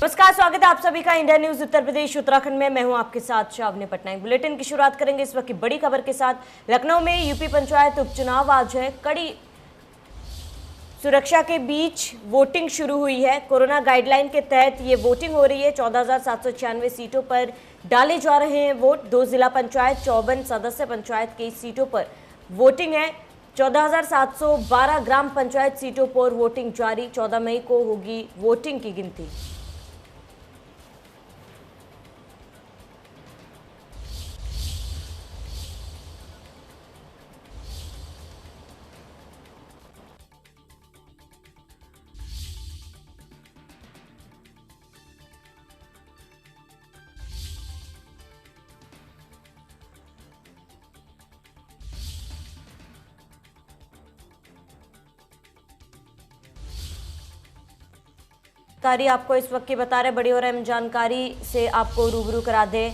नमस्कार, स्वागत है आप सभी का इंडिया न्यूज उत्तर प्रदेश उत्तराखंड में। मैं हूं आपके साथ शावनी पटनायक। बुलेटिन की शुरुआत करेंगे इस वक्त की बड़ी खबर के साथ। लखनऊ में यूपी पंचायत उपचुनाव आज है। कड़ी सुरक्षा के बीच वोटिंग शुरू हुई है। कोरोना गाइडलाइन के तहत ये वोटिंग हो रही है। 14,796 सीटों पर डाले जा रहे हैं वोट। 2 जिला पंचायत 54 सदस्य पंचायत की सीटों पर वोटिंग है। 14,712 ग्राम पंचायत सीटों पर वोटिंग जारी। 14 मई को होगी वोटिंग की गिनती। जानकारी आपको इस वक्त की बता रहे, बड़ी और अहम जानकारी से आपको रूबरू करा दें।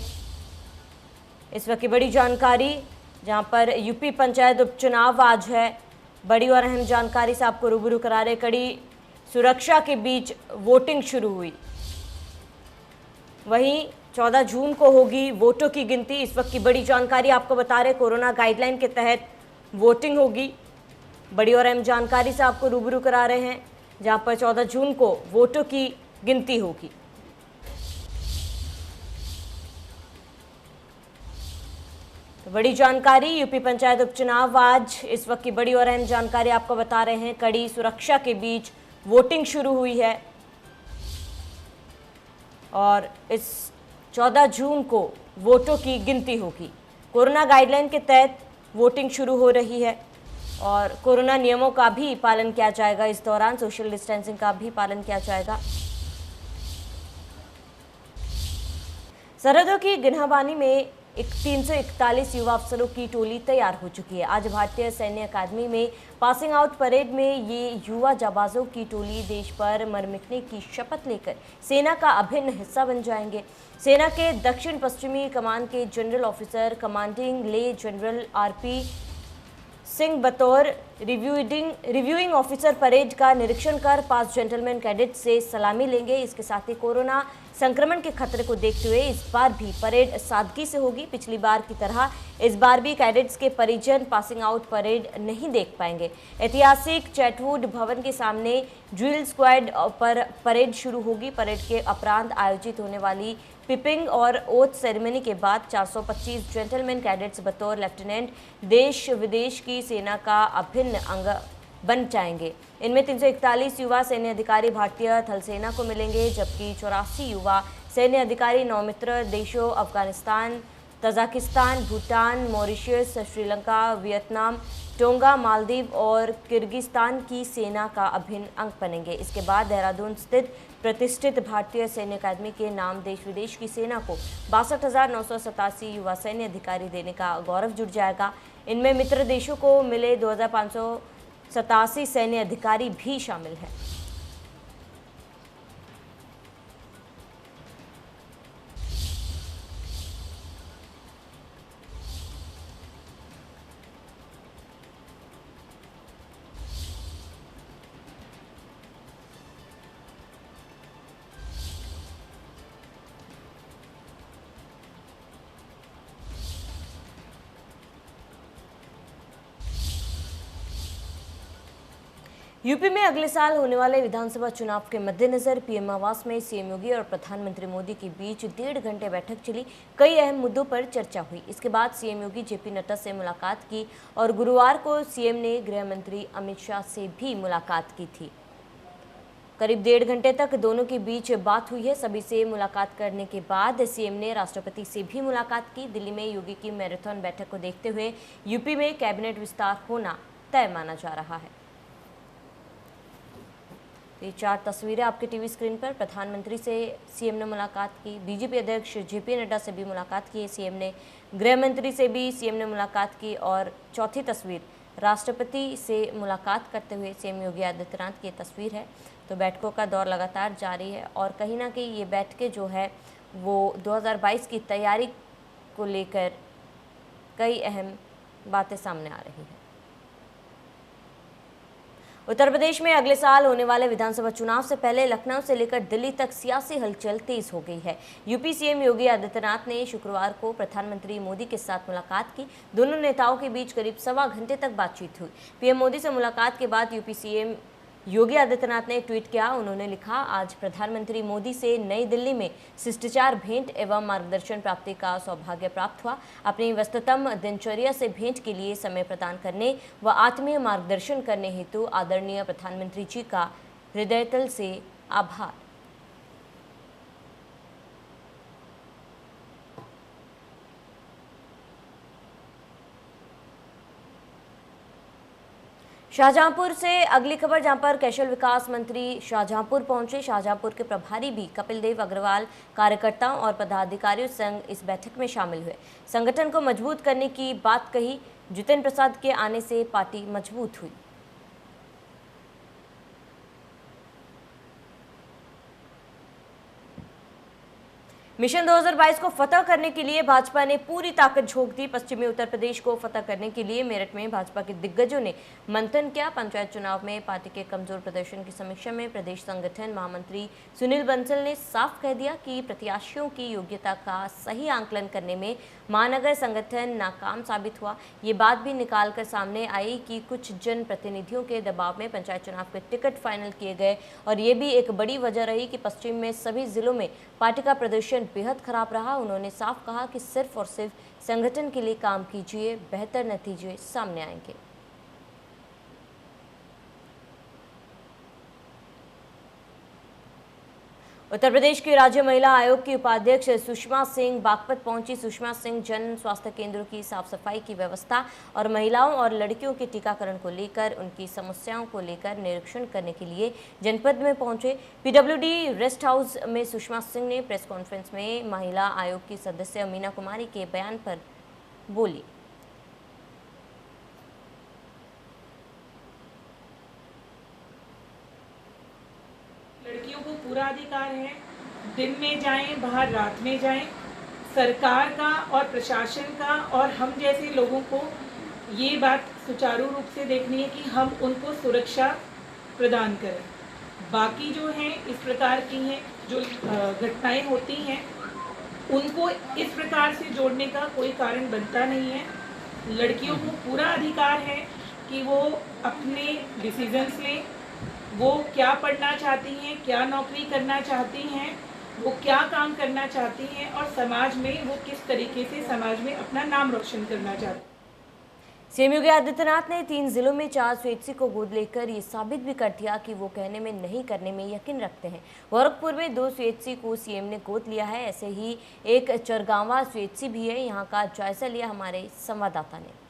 इस वक्त की बड़ी जानकारी जहां पर यूपी पंचायत उपचुनाव आज है। बड़ी और अहम जानकारी से आपको रूबरू करा रहे। कड़ी सुरक्षा के बीच वोटिंग शुरू हुई। वहीं 14 जून को होगी वोटों की गिनती। इस वक्त की बड़ी जानकारी आपको बता रहे, कोरोना गाइडलाइन के तहत वोटिंग होगी। बड़ी और अहम जानकारी से आपको रूबरू करा रहे हैं, जहां पर 14 जून को वोटों की गिनती होगी। तो बड़ी जानकारी, यूपी पंचायत उपचुनाव आज। इस वक्त की बड़ी और अहम जानकारी आपको बता रहे हैं। कड़ी सुरक्षा के बीच वोटिंग शुरू हुई है और इस 14 जून को वोटों की गिनती होगी। कोरोना गाइडलाइन के तहत वोटिंग शुरू हो रही है और कोरोना नियमों का भी पालन किया जाएगा। इस दौरान सोशल डिस्टेंसिंग का भी पालन किया जाएगा। सरहदों की गिनहबानी में 341 युवा अफसरों की टोली तैयार हो चुकी है। आज भारतीय सैन्य अकादमी में पासिंग आउट परेड में ये युवा जाबाजों की टोली देश पर मर मिटने की शपथ लेकर सेना का अभिन्न हिस्सा बन जाएंगे। सेना के दक्षिण पश्चिमी कमान के जनरल ऑफिसर कमांडिंग ले जनरल आरपी सिंह बतौर रिव्यूइंग ऑफिसर परेड का निरीक्षण कर 5 जेंटलमैन कैडेट से सलामी लेंगे। इसके साथ ही कोरोना संक्रमण के खतरे को देखते हुए इस बार भी परेड सादगी से होगी। पिछली बार की तरह इस बार भी कैडेट्स के परिजन पासिंग आउट परेड नहीं देख पाएंगे। ऐतिहासिक चैटवुड भवन के सामने ड्रिल स्क्वाड पर परेड शुरू होगी। परेड के उपरांत आयोजित होने वाली पिपिंग और ओथ सेरेमनी के बाद 425 जेंटलमैन कैडेट्स बतौर लेफ्टिनेंट देश विदेश की सेना का अभिन्न अंग बन जाएंगे। इनमें 341 युवा सैन्य अधिकारी भारतीय थल सेना को मिलेंगे, जबकि 84 युवा सैन्य अधिकारी नौमित्र देशों Afghanistan, Tajikistan, Bhutan, Mauritius, Sri Lanka, Vietnam, tonga, Maldives और किर्गिस्तान की सेना का अभिन्न अंग बनेंगे। इसके बाद देहरादून स्थित प्रतिष्ठित भारतीय सैन्य अकादमी के नाम देश विदेश की सेना को 62,987 युवा सैन्य अधिकारी देने का गौरव जुड़ जाएगा। इनमें मित्र देशों को मिले 2,587 सैन्य अधिकारी भी शामिल हैं। यूपी में अगले साल होने वाले विधानसभा चुनाव के मद्देनजर पीएम आवास में सीएम योगी और प्रधानमंत्री मोदी के बीच 1.5 घंटे बैठक चली। कई अहम मुद्दों पर चर्चा हुई। इसके बाद सीएम योगी जेपी नड्डा से मुलाकात की और गुरुवार को सीएम ने गृह मंत्री अमित शाह से भी मुलाकात की थी। करीब 1.5 घंटे तक दोनों के बीच बात हुई है। सभी से मुलाकात करने के बाद सीएम ने राष्ट्रपति से भी मुलाकात की। दिल्ली में योगी की मैराथन बैठक को देखते हुए यूपी में कैबिनेट विस्तार होना तय माना जा रहा है। ये 4 तस्वीरें आपके टीवी स्क्रीन पर। प्रधानमंत्री से सीएम ने मुलाकात की, बीजेपी अध्यक्ष जेपी नड्डा से भी मुलाकात की सीएम ने, गृह मंत्री से भी सीएम ने मुलाकात की और चौथी तस्वीर राष्ट्रपति से मुलाकात करते हुए सीएम योगी आदित्यनाथ की तस्वीर है। तो बैठकों का दौर लगातार जारी है और कहीं ना कहीं ये बैठकें जो है वो 2022 की तैयारी को लेकर कई अहम बातें सामने आ रही हैं। उत्तर प्रदेश में अगले साल होने वाले विधानसभा चुनाव से पहले लखनऊ से लेकर दिल्ली तक सियासी हलचल तेज हो गई है। यूपी सीएम योगी आदित्यनाथ ने शुक्रवार को प्रधानमंत्री मोदी के साथ मुलाकात की। दोनों नेताओं के बीच करीब सवा घंटे तक बातचीत हुई। पीएम मोदी से मुलाकात के बाद यूपी सीएम योगी आदित्यनाथ ने ट्वीट किया। उन्होंने लिखा, आज प्रधानमंत्री मोदी से नई दिल्ली में शिष्टाचार भेंट एवं मार्गदर्शन प्राप्ति का सौभाग्य प्राप्त हुआ। अपनी व्यस्ततम दिनचर्या से भेंट के लिए समय प्रदान करने व आत्मीय मार्गदर्शन करने हेतु आदरणीय प्रधानमंत्री जी का हृदयतल से आभार। शाहजहांपुर से अगली खबर, जहां पर कौशल विकास मंत्री शाहजहांपुर पहुंचे। शाहजहांपुर के प्रभारी भी कपिल देव अग्रवाल कार्यकर्ताओं और पदाधिकारियों संग इस बैठक में शामिल हुए। संगठन को मजबूत करने की बात कही। जितेंद्र प्रसाद के आने से पार्टी मजबूत हुई। मिशन 2022 को फतह करने के लिए भाजपा ने पूरी ताकत झोंक दी। पश्चिमी उत्तर प्रदेश को फतह करने के लिए मेरठ में भाजपा के दिग्गजों ने मंथन किया। पंचायत चुनाव में पार्टी के कमजोर प्रदर्शन की समीक्षा में प्रदेश संगठन महामंत्री सुनील बंसल ने साफ कह दिया कि प्रत्याशियों की योग्यता का सही आंकलन करने में महानगर संगठन नाकाम साबित हुआ। ये बात भी निकाल कर सामने आई कि कुछ जनप्रतिनिधियों के दबाव में पंचायत चुनाव के टिकट फाइनल किए गए और ये भी एक बड़ी वजह रही कि पश्चिम में सभी जिलों में पार्टी का प्रदर्शन बेहद खराब रहा। उन्होंने साफ कहा कि सिर्फ और सिर्फ संगठन के लिए काम कीजिए, बेहतर नतीजे सामने आएंगे। उत्तर प्रदेश के राज्य महिला आयोग की उपाध्यक्ष सुषमा सिंह बागपत पहुंची। सुषमा सिंह जन स्वास्थ्य केंद्रों की साफ सफाई की व्यवस्था और महिलाओं और लड़कियों के टीकाकरण को लेकर उनकी समस्याओं को लेकर निरीक्षण करने के लिए जनपद में पहुंचे। पीडब्ल्यूडी रेस्ट हाउस में सुषमा सिंह ने प्रेस कॉन्फ्रेंस में महिला आयोग की सदस्य मीना कुमारी के बयान पर बोली। लड़कियों को पूरा अधिकार है, दिन में जाएं, बाहर रात में जाएं। सरकार का और प्रशासन का और हम जैसे लोगों को ये बात सुचारू रूप से देखनी है कि हम उनको सुरक्षा प्रदान करें। बाकी जो हैं इस प्रकार की हैं जो घटनाएं होती हैं उनको इस प्रकार से जोड़ने का कोई कारण बनता नहीं है। लड़कियों को पूरा अधिकार है कि वो अपने डिसीजंस लें, वो क्या पढ़ना चाहती हैं, क्या नौकरी करना चाहती हैं, वो क्या काम करना चाहती हैं और समाज में वो किस तरीके से समाज में अपना नाम रोशन करना चाहती हैं। सीएम योगी आदित्यनाथ ने 3 जिलों में 4 स्वेच्छी को गोद लेकर ये साबित भी कर दिया कि वो कहने में नहीं करने में यकीन रखते हैं। गोरखपुर में 2 स्वेच्छी को सीएम ने गोद लिया है। ऐसे ही एक चरगांवा स्वेच्छी भी है। यहाँ का जायजा लिया हमारे संवाददाता ने।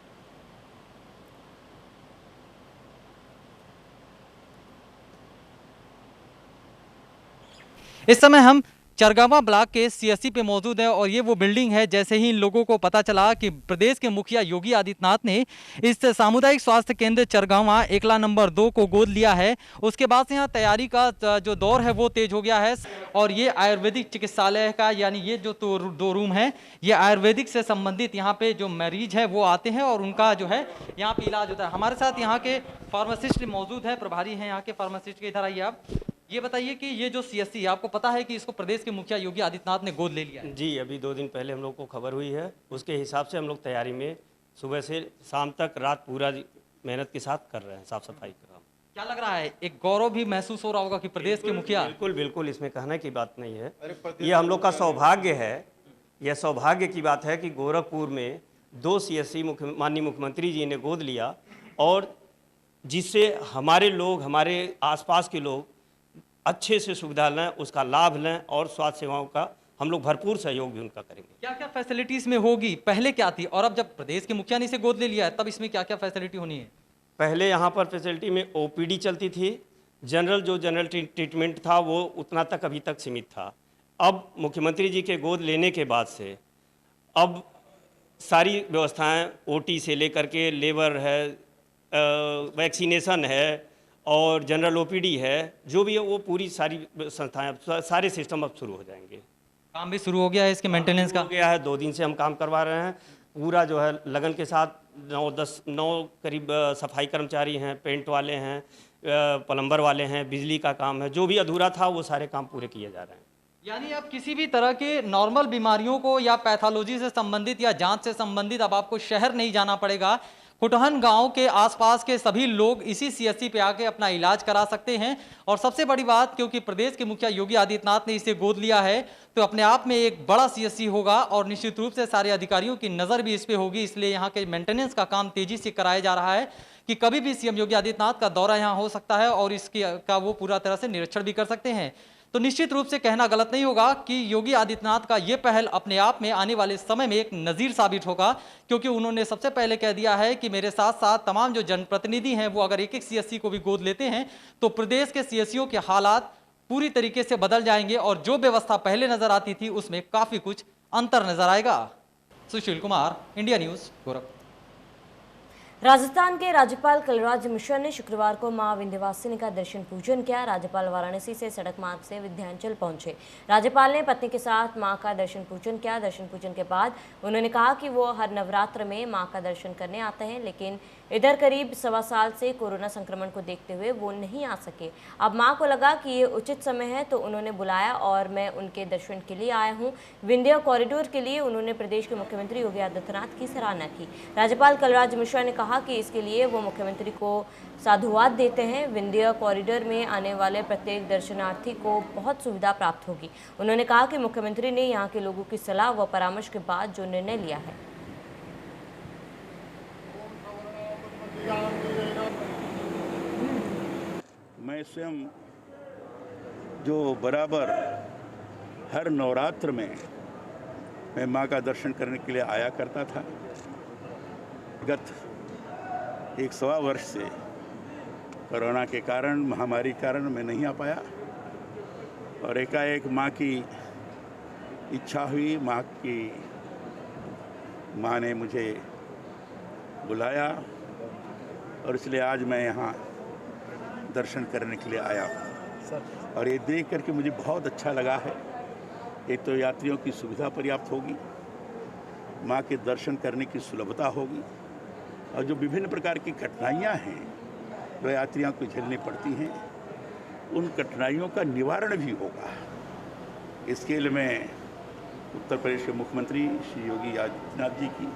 इस समय हम चरगावा ब्लॉक के सीएससी पे मौजूद है और ये वो बिल्डिंग है। जैसे ही इन लोगों को पता चला कि प्रदेश के मुखिया योगी आदित्यनाथ ने इस सामुदायिक स्वास्थ्य केंद्र चरगावा एकला नंबर 2 को गोद लिया है, उसके बाद से यहाँ तैयारी का जो दौर है वो तेज हो गया है। और ये आयुर्वेदिक चिकित्सालय का यानी ये जो 2 रूम है ये आयुर्वेदिक से संबंधित, यहाँ पे जो मरीज है वो आते हैं और उनका जो है यहाँ पे इलाज होता है। हमारे साथ यहाँ के फार्मासिस्ट मौजूद है, प्रभारी हैं यहाँ के फार्मासिस्ट के। इधर आइए आप, ये बताइए कि ये जो सीएससी आपको पता है कि इसको प्रदेश के मुखिया योगी आदित्यनाथ ने गोद ले लिया है? जी, अभी 2 दिन पहले हम लोग को खबर हुई है। उसके हिसाब से हम लोग तैयारी में सुबह से शाम तक रात पूरा मेहनत के साथ कर रहे हैं साफ सफाई का काम। क्या लग रहा है, एक गौरव भी महसूस हो रहा होगा कि प्रदेश के मुखिया? बिल्कुल बिल्कुल, इसमें कहने की बात नहीं है। ये हम लोग का सौभाग्य है, यह सौभाग्य की बात है कि गोरखपुर में 2 सीएससी माननीय मुख्यमंत्री जी ने गोद लिया और जिससे हमारे लोग, हमारे आसपास के लोग अच्छे से सुविधा लें, उसका लाभ लें और स्वास्थ्य सेवाओं का हम लोग भरपूर सहयोग भी उनका करेंगे। क्या क्या फैसिलिटीज में होगी, पहले क्या थी और अब जब प्रदेश के मुखिया ने इसे गोद ले लिया है तब इसमें क्या क्या फैसिलिटी होनी है? पहले यहाँ पर फैसिलिटी में ओपीडी चलती थी, जनरल ट्रीटमेंट था वो उतना तक अभी तक सीमित था। अब मुख्यमंत्री जी के गोद लेने के बाद से अब सारी व्यवस्थाएं ओटी से लेकर के लेबर है, वैक्सीनेशन है और जनरल ओपीडी है, जो भी है वो पूरी सारी संस्थाएं, सारे सिस्टम अब शुरू हो जाएंगे। काम भी शुरू हो गया है इसके मेंटेनेंस का? हो गया है, 2 दिन से हम काम करवा रहे हैं पूरा जो है लगन के साथ। 9 करीब सफाई कर्मचारी हैं, पेंट वाले हैं, प्लम्बर वाले हैं, बिजली का काम है, जो भी अधूरा था वो सारे काम पूरे किए जा रहे हैं। यानी अब किसी भी तरह के नॉर्मल बीमारियों को या पैथोलॉजी से संबंधित या जांच से संबंधित अब आपको शहर नहीं जाना पड़ेगा। कुटहन गांव के आसपास के सभी लोग इसी सीएससी पे आके अपना इलाज करा सकते हैं। और सबसे बड़ी बात, क्योंकि प्रदेश के मुखिया योगी आदित्यनाथ ने इसे गोद लिया है, तो अपने आप में एक बड़ा सीएससी होगा और निश्चित रूप से सारे अधिकारियों की नज़र भी इस पे होगी। इसलिए यहाँ के मेंटेनेंस का काम तेजी से कराया जा रहा है कि कभी भी सीएम योगी आदित्यनाथ का दौरा यहाँ हो सकता है और इसकी का वो पूरा तरह से निरीक्षण भी कर सकते हैं। तो निश्चित रूप से कहना गलत नहीं होगा कि योगी आदित्यनाथ का ये पहल अपने आप में आने वाले समय में एक नज़ीर साबित होगा, क्योंकि उन्होंने सबसे पहले कह दिया है कि मेरे साथ साथ तमाम जो जनप्रतिनिधि हैं वो अगर एक एक सीएससी को भी गोद लेते हैं तो प्रदेश के सीएससीओं के हालात पूरी तरीके से बदल जाएंगे और जो व्यवस्था पहले नजर आती थी उसमें काफ़ी कुछ अंतर नजर आएगा। Sushil Kumar, India news, Gorakhpur. राजस्थान के राज्यपाल कलराज मिश्र ने शुक्रवार को मां विंध्यवासिनी का दर्शन पूजन किया। राज्यपाल वाराणसी से सड़क मार्ग से विंध्याचल पहुंचे। राज्यपाल ने पत्नी के साथ मां का दर्शन पूजन किया। दर्शन पूजन के बाद उन्होंने कहा कि वो हर नवरात्र में मां का दर्शन करने आते हैं, लेकिन इधर करीब 1.25 साल से कोरोना संक्रमण को देखते हुए वो नहीं आ सके। अब मां को लगा कि ये उचित समय है तो उन्होंने बुलाया और मैं उनके दर्शन के लिए आया हूँ। विंध्य कॉरिडोर के लिए उन्होंने प्रदेश के मुख्यमंत्री योगी आदित्यनाथ की सराहना की। राज्यपाल कलराज मिश्र ने कहा कि इसके लिए वो मुख्यमंत्री को साधुवाद देते हैं। विंध्य कॉरिडोर में आने वाले प्रत्येक दर्शनार्थी को बहुत सुविधा प्राप्त होगी। उन्होंने कहा कि मुख्यमंत्री ने यहाँ के लोगों की सलाह व परामर्श के बाद जो निर्णय लिया है। मैं स्वयं जो बराबर हर नवरात्र में मैं माँ का दर्शन करने के लिए आया करता था, गत 1.25 वर्ष से कोरोना के कारण, महामारी के कारण मैं नहीं आ पाया और एकाएक माँ की इच्छा हुई, माँ ने मुझे बुलाया और इसलिए आज मैं यहाँ दर्शन करने के लिए आया हूँ। और ये देख करके मुझे बहुत अच्छा लगा है। एक तो यात्रियों की सुविधा पर्याप्त होगी, माँ के दर्शन करने की सुलभता होगी और जो विभिन्न प्रकार की कठिनाइयाँ हैं जो यात्रियों को झेलनी पड़ती हैं, उन कठिनाइयों का निवारण भी होगा। इसके लिए मैं उत्तर प्रदेश के मुख्यमंत्री श्री योगी आदित्यनाथ जी की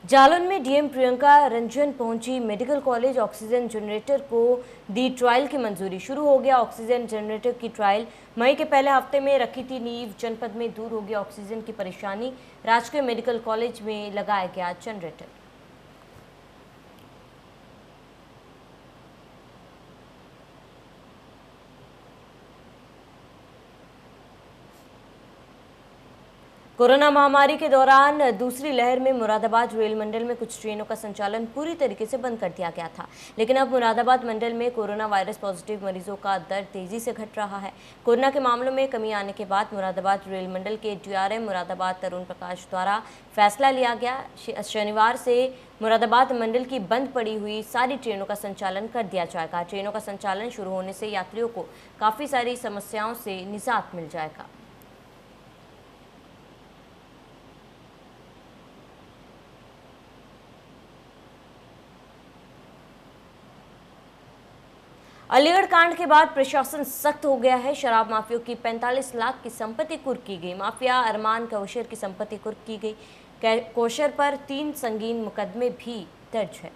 जालौन में डीएम प्रियंका रंजन पहुंची। मेडिकल कॉलेज ऑक्सीजन जनरेटर को दी ट्रायल की मंजूरी। शुरू हो गया ऑक्सीजन जनरेटर की ट्रायल। मई के पहले हफ्ते में रखी थी नींव। जनपद में दूर हो गया ऑक्सीजन की परेशानी। राजकीय मेडिकल कॉलेज में लगाया गया जनरेटर। कोरोना महामारी के दौरान दूसरी लहर में मुरादाबाद रेल मंडल में कुछ ट्रेनों का संचालन पूरी तरीके से बंद कर दिया गया था, लेकिन अब मुरादाबाद मंडल में कोरोना वायरस पॉजिटिव मरीजों का दर तेजी से घट रहा है। कोरोना के मामलों में कमी आने के बाद मुरादाबाद रेल मंडल के डीआरएम मुरादाबाद तरुण प्रकाश द्वारा फैसला लिया गया। शनिवार से मुरादाबाद मंडल की बंद पड़ी हुई सारी ट्रेनों का संचालन कर दिया जाएगा। ट्रेनों का संचालन शुरू होने से यात्रियों को काफ़ी सारी समस्याओं से निजात मिल जाएगा। अलीगढ़ कांड के बाद प्रशासन सख्त हो गया है। शराब माफियों की 45 लाख की संपत्ति कुर्क की गई। माफिया अरमान कौशर की संपत्ति कुर्क की गई। कौशर पर 3 संगीन मुकदमे भी दर्ज है।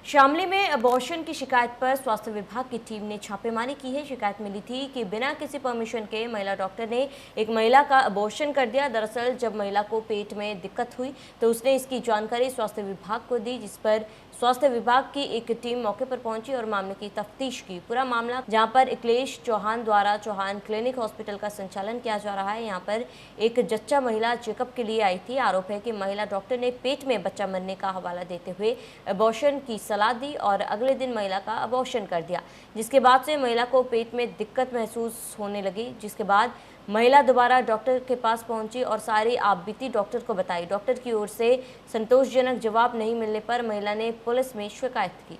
शामली में अबॉर्शन की शिकायत पर स्वास्थ्य विभाग की टीम ने छापेमारी की है। शिकायत मिली थी कि बिना किसी परमिशन के महिला डॉक्टर ने एक महिला का अबॉर्शन कर दिया। दरअसल जब महिला को पेट में दिक्कत हुई तो उसने इसकी जानकारी स्वास्थ्य विभाग को दी, जिस पर स्वास्थ्य विभाग की एक टीम मौके पर पहुंची और मामले की तफ्तीश की। पूरा मामला जहां पर अखिलेश चौहान द्वारा चौहान क्लिनिक हॉस्पिटल का संचालन किया जा रहा है। यहां पर एक जच्चा महिला चेकअप के लिए आई थी। आरोप है कि महिला डॉक्टर ने पेट में बच्चा मरने का हवाला देते हुए अबॉर्शन की सलाह दी और अगले दिन महिला का अबॉर्शन कर दिया, जिसके बाद से महिला को पेट में दिक्कत महसूस होने लगी। जिसके बाद महिला दोबारा डॉक्टर के पास पहुंची और सारी आपबीती डॉक्टर को बताई। डॉक्टर की ओर से संतोषजनक जवाब नहीं मिलने पर महिला ने पुलिस में शिकायत की।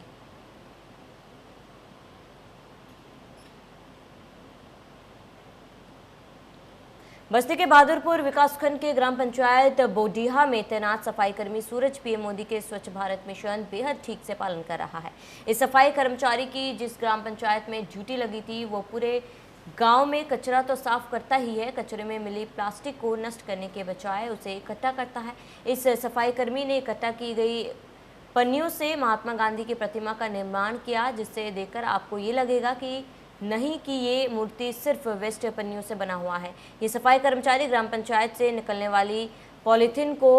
बस्ती के बहादुरपुर विकासखंड के ग्राम पंचायत बोडीहा में तैनात सफाई कर्मी सूरज पीएम मोदी के स्वच्छ भारत मिशन बेहद ठीक से पालन कर रहा है। इस सफाई कर्मचारी की जिस ग्राम पंचायत में ड्यूटी लगी थी वो पूरे गांव में कचरा तो साफ करता ही है, कचरे में मिली प्लास्टिक को नष्ट करने के बजाय उसे इकट्ठा करता है। इस सफाई कर्मी ने इकट्ठा की गई पन्नियों से महात्मा गांधी की प्रतिमा का निर्माण किया, जिससे देखकर आपको ये लगेगा कि नहीं कि ये मूर्ति सिर्फ वेस्ट पन्नियों से बना हुआ है। ये सफाई कर्मचारी ग्राम पंचायत से निकलने वाली पॉलीथीन को